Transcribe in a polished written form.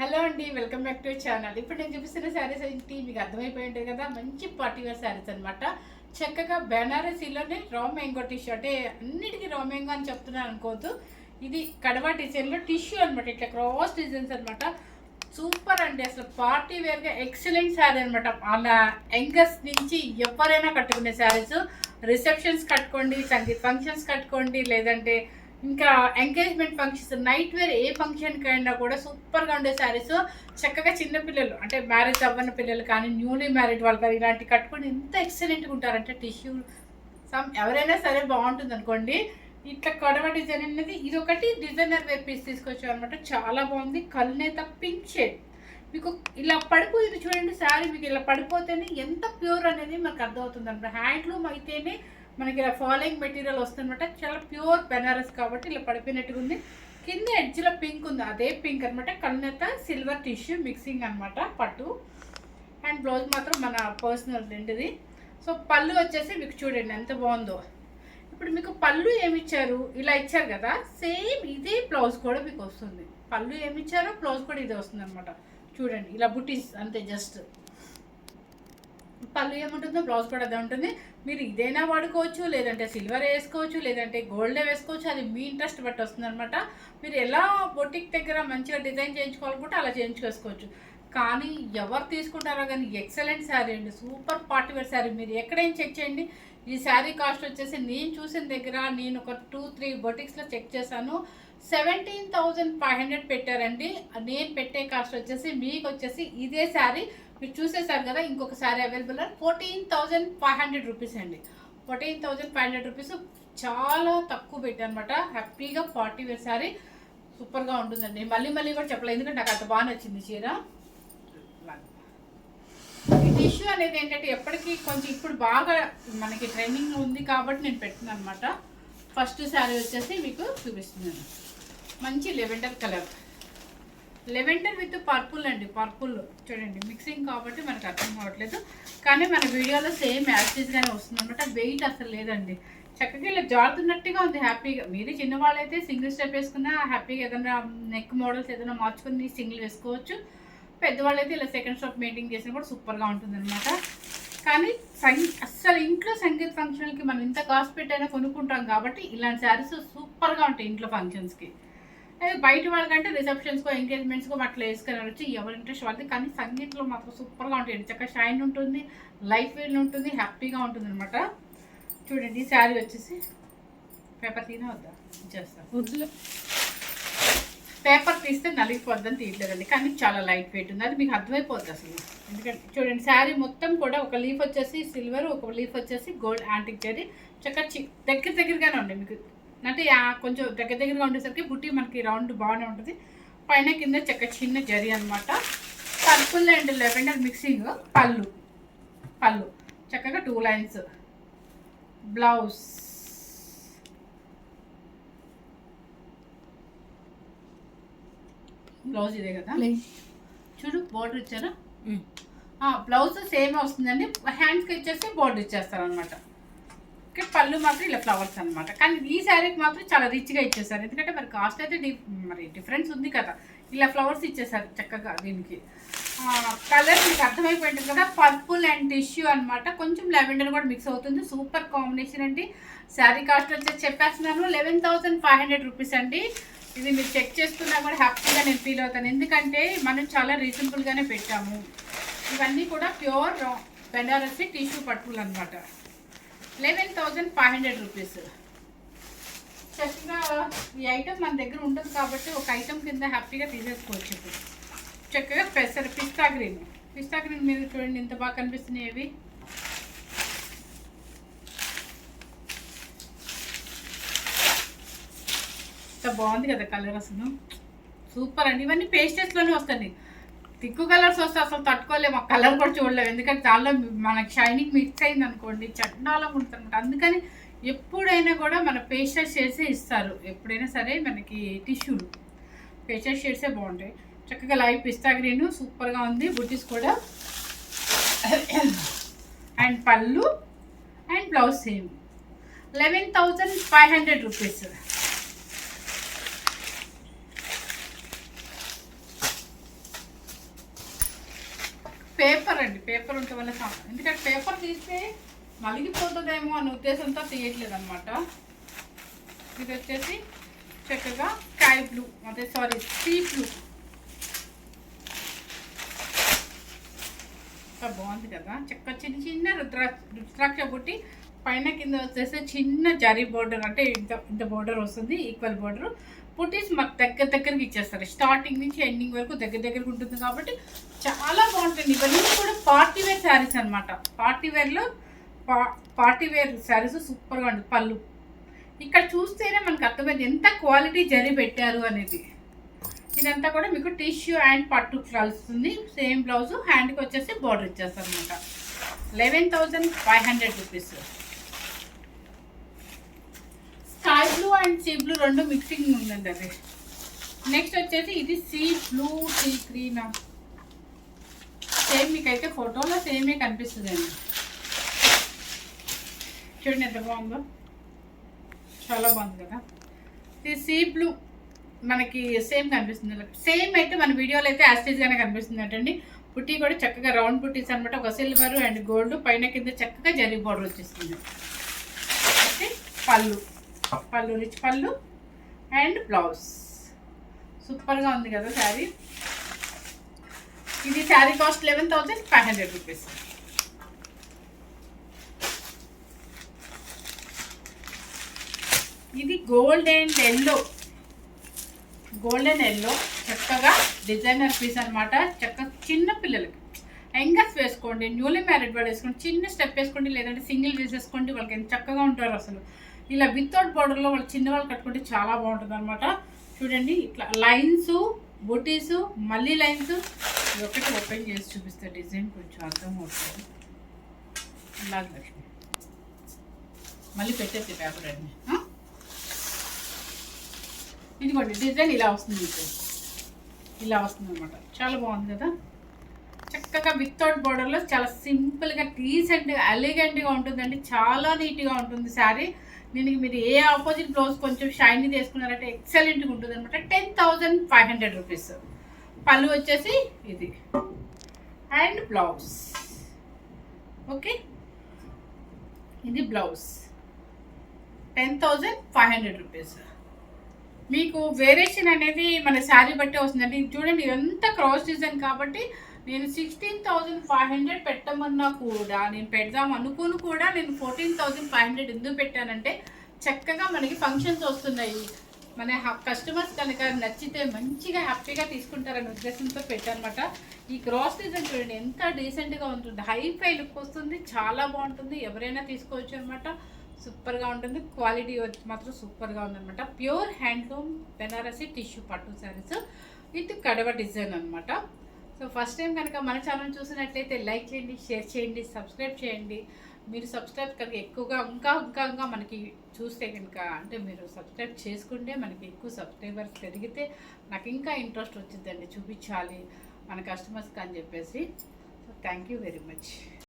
Hello అండి, welcome back to channel. ఇప్పుడు నేను చూపిస్తున్న శారీస్ ఏంటి మీకు అర్థమైపోయి ఉంటుంది కదా. మంచి పార్టీ వేర్ శారీస్ అనమాట. చక్కగా బెనారసీలోనే రా మ్యాంగో టిష్యూ, అంటే అన్నిటికీ రా మ్యాంగో అని చెప్తున్నాను అనుకోవద్దు. ఇది కడవా డిజైన్లో టిష్యూ అనమాట, ఇట్లా క్రాస్ డిజైన్స్ అనమాట. సూపర్ అండి, అసలు పార్టీ వేర్గా ఎక్సలెంట్ శారీ అనమాట. అలా యంగర్స్ నుంచి ఎవరైనా కట్టుకునే శారీస్. రిసెప్షన్స్ కట్టుకోండి, సంగీత్ ఫంక్షన్స్ కట్టుకోండి, లేదంటే ఇంకా ఎంగేజ్మెంట్ ఫంక్షన్స్, నైట్ వేర్ ఏ ఫంక్షన్కి అయినా కూడా సూపర్గా ఉండే శారీస్. చక్కగా చిన్నపిల్లలు అంటే మ్యారేజ్ అవ్వని పిల్లలు కానీ, న్యూలీ మ్యారీడ్ వాళ్ళు కానీ ఇలాంటివి కట్టుకొని ఎంత ఎక్సలెంట్గా ఉంటారంటే టిష్యూ ఎవరైనా సరే బాగుంటుంది అనుకోండి. ఇట్లా కడవ డిజైన్ అనేది ఇది ఒకటి డిజైనర్ వేర్ పీస్ తీసుకొచ్చాం అనమాట. చాలా బాగుంది. కల్నేత పింక్ షేడ్ మీకు ఇలా పడిపోయింది చూడండి. శారీ మీకు ఇలా పడిపోతేనే ఎంత ప్యూర్ అనేది మనకు అర్థమవుతుంది అనమాట. హ్యాండ్లూమ్ అయితేనే మనకి ఇలా ఫాలోయింగ్ మెటీరియల్ వస్తుందన్నమాట. చాలా ప్యూర్ బెనారస్ కాబట్టి ఇలా పడిపోయినట్టుగా ఉంది. కింద ఎడ్జ్లో పింక్ ఉంది, అదే పింక్ అనమాట. కల్నేత సిల్వర్ టిష్యూ మిక్సింగ్ అనమాట పట్టు. అండ్ బ్లౌజ్ మాత్రం మన పర్సనల్ రెండుది. సో పళ్ళు వచ్చేసి మీకు చూడండి ఎంత బాగుందో. ఇప్పుడు మీకు పళ్ళు ఏమిచ్చారు, ఇలా ఇచ్చారు కదా, సేమ్ ఇదే బ్లౌజ్ కూడా మీకు వస్తుంది. పళ్ళు ఏమిచ్చారో బ్లౌజ్ కూడా ఇదే వస్తుంది అనమాట. చూడండి ఇలా బుటీస్ అంతే, జస్ట్ పళ్ళు ఏముంటుందో బ్లౌజ్ కూడా అదే ఉంటుంది. మీరు ఇదైనా వాడుకోవచ్చు, లేదంటే సిల్వర్ వేసుకోవచ్చు, లేదంటే గోల్డే వేసుకోవచ్చు. అది మీ ఇంట్రెస్ట్ బట్టి వస్తుంది అనమాట. మీరు ఎలా బొటిక్ దగ్గర మంచిగా డిజైన్ చేయించుకోవాలనుకుంటే అలా చేయించుకోవచ్చు. కానీ ఎవరు తీసుకుంటారో కానీ ఎక్సలెంట్ శారీ అండి, సూపర్ పార్టీ వేర్ శారీ. మీరు ఎక్కడైనా చెక్ చేయండి. ఈ శారీ కాస్ట్ వచ్చేసి నేను చూసిన దగ్గర నేను ఒక 2-3 బొటిక్స్లో చెక్ చేశాను. 17,500 పెట్టారండి. నేను పెట్టే కాస్ట్ వచ్చేసి మీకు వచ్చేసి ఇదే శారీ మీరు చూసేసారు కదా. ఇంకొక శారీ అవైలబుల్ 14,500 రూపీస్ అండి. 14,500 రూపీస్ చాలా తక్కువ పెట్టారనమాట. హ్యాపీగా పార్టీ వేర్ శారీ సూపర్గా ఉంటుందండి. మళ్ళీ మళ్ళీ కూడా చెప్పలేదు, ఎందుకంటే నాకు అంత బాగా నచ్చింది చీర. ఈ టిష్యూ అనేది ఏంటంటే ఎప్పటికీ కొంచెం ఇప్పుడు బాగా మనకి ట్రెండింగ్ ఉంది కాబట్టి నేను పెట్టినాను అనమాట. ఫస్ట్ శారీ వచ్చేసి మీకు చూపిస్తున్నాను. మంచి lavender colour, lavender with purple అండి. పర్పుల్ చూడండి మిక్సింగ్ కాబట్టి మనకు అర్థం కావట్లేదు, కానీ మన వీడియోలో సేమ్ యాక్సిస్గానే వస్తుంది అనమాట. వెయిట్ అసలు లేదండి, చక్కగా ఇలా జారుతున్నట్టుగా ఉంది. హ్యాపీగా మీరు చిన్నవాళ్ళైతే సింగిల్ స్టెప్ వేసుకున్నా హ్యాపీగా ఏదైనా నెక్ మోడల్స్ ఏదైనా మార్చుకుని సింగిల్ వేసుకోవచ్చు. పెద్దవాళ్ళైతే ఇలా సెకండ్ స్టెప్ మెయింటైన్ చేసినా కూడా సూపర్గా ఉంటుంది అనమాట. కానీ అస్సలు ఇంట్లో సంగీత్ ఫంక్షన్కి మనం ఇంత కాస్ట్ పెట్టైనా కొనుక్కుంటాం కాబట్టి ఇలాంటి శారీస్ సూపర్గా ఉంటాయి ఇంట్లో ఫంక్షన్స్కి. అదే బయట వాళ్ళకంటే రిసెప్షన్స్కో ఎంగేజ్మెంట్స్కో అట్లా వేసుకొని వచ్చి ఎవరి ఇంట్రెస్ట్ వాళ్ళది. కానీ సంగీత్లో మాత్రం సూపర్గా ఉంటాయి. చక్కగా షైన్ ఉంటుంది, లైఫ్ వెయిల్ ఉంటుంది, హ్యాపీగా ఉంటుంది అనమాట. చూడండి ఈ శారీ వచ్చేసి పేపర్ తీనే వద్దా చేస్తాను. పేపర్ తీస్తే నలిగిపోద్దని తీయలేదండి, కానీ చాలా లైట్ వెయిట్ ఉంది. అది మీకు అర్థమైపోద్ది అసలు. ఎందుకంటే చూడండి శారీ మొత్తం కూడా ఒక లీఫ్ వచ్చేసి సిల్వర్, ఒక లీఫ్ వచ్చేసి గోల్డ్ యాంటిక్ జరీ. చక్కగా దగ్గరగానే ఉండే మీకు, అంటే కొంచెం దగ్గరగా ఉండేసరికి బుట్టి మనకి రౌండ్ బాగానే ఉంటుంది. పైన కింద చిన్న జరీ అనమాట. Purple and lavender mixing. పళ్ళు చక్కగా 2 లైన్స్. బ్లౌజ్ ఇదే కదా, చూడు బోర్డర్ ఇచ్చారా. బ్లౌజ్ సేమ్ వస్తుందండి. హ్యాండ్స్కి ఇచ్చేసి బోర్డర్ ఇచ్చేస్తారు అనమాట. పళ్ళు మాత్రం ఇలా ఫ్లవర్స్ అనమాట. కానీ ఈ శారీకి మాత్రం చాలా రిచ్గా ఇచ్చేసారు, ఎందుకంటే మరి కాస్ట్ అయితే మరి డిఫరెన్స్ ఉంది కదా. ఇలా ఫ్లవర్స్ ఇచ్చేసారు చక్కగా. దీనికి కలర్ మీకు అర్థమైపోయింది కదా, పర్పుల్ అండ్ టిష్యూ అనమాట. కొంచెం లెవెండర్ కూడా మిక్స్ అవుతుంది. సూపర్ కాంబినేషన్ అండి. శారీ కాస్ట్ వచ్చేసి చెప్పేస్తున్నాను 11,500 రూపీస్ అండి. ఇది మీరు చెక్ చేసుకున్నా కూడా హ్యాపీగా నేను ఫీల్ అవుతాను, ఎందుకంటే మనం చాలా రీజనబుల్గానే పెట్టాము. ఇవన్నీ కూడా ప్యూర్ బెనారసి టిష్యూ పట్టులు అనమాట. 11,500 రూపీస్. చక్కగా ఈ ఐటమ్ మన దగ్గర ఉంటుంది కాబట్టి ఒక ఐటమ్ కింద హ్యాపీగా తీసేసుకోవచ్చు. ఇప్పుడు చక్కగా పిస్తా గ్రీన్ మీద చూడండి ఎంత బాగా కనిపిస్తున్నాయి అవి. ఎంత బాగుంది కదా కలర్, అసలు సూపర్ అండి. ఇవన్నీ పేస్టెస్లోనే వస్తాయి. తిక్కు కలర్స్ వస్తే అసలు తట్టుకోలేము, ఆ కలర్ కూడా చూడలేము, ఎందుకంటే దానిలో మనకి షైనింగ్ మిక్స్ అయింది అనుకోండి చండాలంగా ఉంటుంది అనమాట. అందుకని ఎప్పుడైనా కూడా మన పేస్టల్ షేడ్సే ఇస్తారు. ఎప్పుడైనా సరే మనకి టిష్యూలు పేస్టల్ షేడ్సే బాగుంటాయి. చక్కగా లైట్ పిస్తా గ్రీన్ సూపర్గా ఉంది. బుటీస్ కూడా అండ్ పళ్ళు and blouse same. 11,500 rupees. Paper అండి, పేపర్ ఉంటే వల్ల ఎందుకంటే పేపర్ తీస్తే నలిగిపోతుందేమో అనే ఉద్దేశంతో తీయట్లేదు అనమాట. ఇది వచ్చేసి చక్కగా స్కై బ్లూ, అదే సారీ సీ బ్లూ, బాగుంది కదా. చక్క చిన్న చిన్న రుద్రాక్ష బుట్టి, పైన కింద వచ్చేసి చిన్న జరీ బోర్డర్, అంటే ఇంత బోర్డర్ వస్తుంది, ఈక్వల్ బోర్డర్. బుట్టీస్ మాకు దగ్గరికి ఇచ్చేస్తారు, స్టార్టింగ్ నుంచి ఎండింగ్ వరకు దగ్గరికి ఉంటుంది కాబట్టి చాలా బాగుంటుంది. ఇవన్నీ కూడా పార్టీ వేర్ శారీస్ అనమాట. పార్టీ వేర్ శారీస్ సూపర్గా ఉంటుంది. పళ్ళు ఇక్కడ చూస్తేనే మనకు అర్థమైంది ఎంత క్వాలిటీ జరీ పెట్టారు అనేది. ఇదంతా కూడా మీకు టిష్యూ అండ్ పట్టు కలుస్తుంది. సేమ్ బ్లౌజ్, హ్యాండ్కి వచ్చేసి బార్డర్ ఇచ్చేస్తారు అనమాట. 11,500 rupees. Sky blue and sea blue రెండు మిక్సింగ్ ఉందండి అది. నెక్స్ట్ వచ్చేసి ఇది sea blue, sea green, same మీకైతే ఫోటోలో సేమే కనిపిస్తుంది అండి. చూడండి ఎంత బాగుందో, చాలా బాగుంది కదా. ఇది సీ బ్లూ మనకి సేమ్ కనిపిస్తుంది, సేమ్ అయితే మన వీడియోలో అయితే యాస్టీజ్గానే కనిపిస్తుంది అంటండి. పుట్టి కూడా చక్కగా రౌండ్ పుట్టీస్ అనమాట, ఒక సిల్వర్ అండ్ గోల్డ్, పైన కింద చక్కగా జరీ బోర్డర్ వచ్చేస్తుంది. ఓకే, పళ్ళు రిచ్ పళ్ళు అండ్ బ్లౌజ్ సూపర్గా ఉంది కదా శారీ. ఇది శారీ కాస్ట్ 11,500 రూపీస్. ఇది గోల్డెన్ ఎల్లో చక్కగా డిజైనర్ పీస్ అనమాట. చక్కగా చిన్న పిల్లలకి యంగర్స్ వేసుకోండి, న్యూలీ మ్యారీడ్ వాళ్ళు వేసుకోండి, చిన్న స్టెప్ వేసుకోండి, లేదంటే సింగిల్ వేసేసుకోండి. వాళ్ళకి ఎంత చక్కగా ఉంటారు అసలు. ఇలా వితౌట్ బార్డర్లో వాళ్ళు చిన్నవాళ్ళు కట్టుకుంటే చాలా బాగుంటుంది అనమాట. చూడండి ఇట్లా లైన్స్, బుటీస్, మళ్ళీ లైన్స్. ఒకటి ఓపెన్ చేసి చూపిస్తే డిజైన్ కొంచెం అర్థం అవుతుంది. ఇలాగ లక్ష్మి మళ్ళీ పెట్టేసి పేపర్ అన్ని. ఇదిగోండి డిజైన్ ఇలా వస్తుంది, ఇలా వస్తుంది అనమాట. చాలా బాగుంది కదా. చక్కగా వితౌట్ బార్డర్లో చాలా సింపుల్గా డీసెంట్గా ఎలిగెంట్గా ఉంటుందండి. చాలా నీట్గా ఉంటుంది శారీ. దీనికి మీరు ఏ ఆపోజిట్ బ్లౌజ్ కొంచెం షైనీ తీసుకున్నారంటే ఎక్సలెంట్గా ఉంటుంది అనమాట. 10,500 రూపీస్. పళ్ళు వచ్చేసి ఇది అండ్ బ్లౌజ్. ఓకే, ఇది బ్లౌజ్ 10,500 రూపీస్. మీకు వేరియేషన్ అనేది మన శారీ బట్టి వస్తుందండి. చూడండి ఇదంతా క్రాస్ డిజైన్ కాబట్టి నేను 16,500 పెట్టమన్నా కూడా, నేను పెడదాం అనుకుని కూడా నేను 14,500 ఎందుకు పెట్టానంటే చక్కగా మనకి ఫంక్షన్స్ వస్తున్నాయి, మన కస్టమర్స్ కనుక నచ్చితే మంచిగా హ్యాపీగా తీసుకుంటారనే ఉద్దేశంతో పెట్టానమాట. ఈ క్రాస్ డిజైన్ చూడండి ఎంత డీసెంట్గా ఉంటుంది, హైఫై లుక్ వస్తుంది, చాలా బాగుంటుంది. ఎవరైనా తీసుకోవచ్చు అనమాట. సూపర్గా ఉంటుంది. క్వాలిటీ మాత్రం సూపర్గా ఉందన్నమాట. ప్యూర్ హ్యాండ్లూమ్ బెనారసి టిష్యూ పట్టు శారీస్ విత్ కడవ డిజైన్ అనమాట. సో ఫస్ట్ టైం కనుక మన ఛానల్ చూసినట్లయితే లైక్ చేయండి, షేర్ చేయండి, సబ్స్క్రైబ్ చేయండి. మీరు సబ్స్క్రైబ్ కనుక ఎక్కువగా ఇంకా మనకి చూస్తే కనుక, అంటే మీరు సబ్స్క్రైబ్ చేసుకుంటే మనకి ఎక్కువ సబ్స్క్రైబర్స్ పెరిగితే నాకు ఇంకా ఇంట్రెస్ట్ వచ్చిందండి, చూపించాలి మన కస్టమర్స్కి అని చెప్పేసి. So thank you very much.